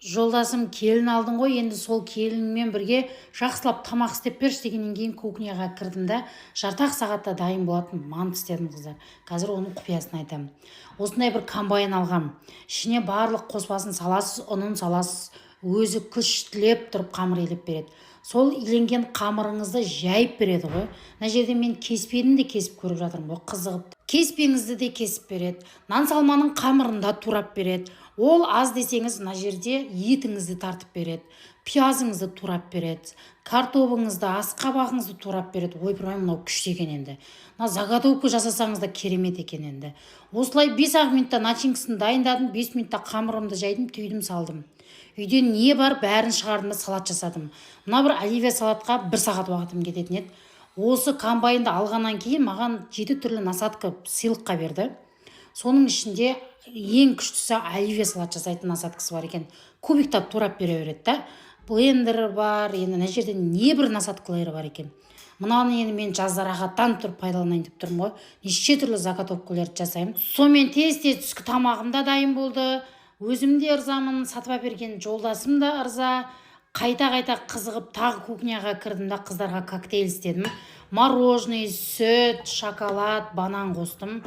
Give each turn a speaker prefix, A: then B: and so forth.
A: Жолдасым келін алдың ғой, енді сол келінмен бірге жақсылап тамақ істеп берші дегеннен кейін кухняға кірдім да, жарты-ақ сағатта дайын болатын манты істедім, қыздар. Қазір оның құпиясын айтамын. Осындай бір комбайн алғам. Ішіне барлық қоспасын саласыз, ұнын саласыз, өзі күш тілеп тұрып қамыр илеп береді. Сол иленген қамырыңызды жайып береді ғой. Мына жерде мен кеспені де кесіп көріп жатырмын ғой, қызығып. Кеспеңізді де кесіп береді. Нан салманың қамырын да турап береді. Ол аз десеңіз, мына жерде етіңізді тартып береді. Пиязыңызды турап береді. Картобыңызды, асқабағыңызды турап береді. Ойпырмай, мынау күшті екен енді. Мына заготовка жасасаңыз да керемет екен енді. Осылай 5-ақ минутта начинкасын дайындадым, 5 минутта қамырымды жайдым, түйдім, салдым. Үйде не бар бәрін шығардым да салат жасадым. Мына бір оливье салатқа 1 сағат уақытым кететін еді. Осы комбайнды алғаннан кейін маған 7 түрлі насадка сыйлыққа берді. Соның ішінде ең күштісі оливье салат жасайтын насадкасы бар екен. Кубиктап турап бере береді да. Блендері бар, енді мына жерде не бір насадкалары бар екен. Мынаны енді мен жазда рахаттанып тұрып пайдаланайын деп тұрмын ғой. Неше түрлі заготовкаларды жасаймын. Сонымен тез-тез түскі тамағым да дайын болды. Өзім де ырзамын, сатып әперген жолдасым да ырза. Қайта-қайта қызығып тағы кухняға кірдім да, қыздарға коктейль істедім. Мороженый, сүт, шоколад, банан қостым.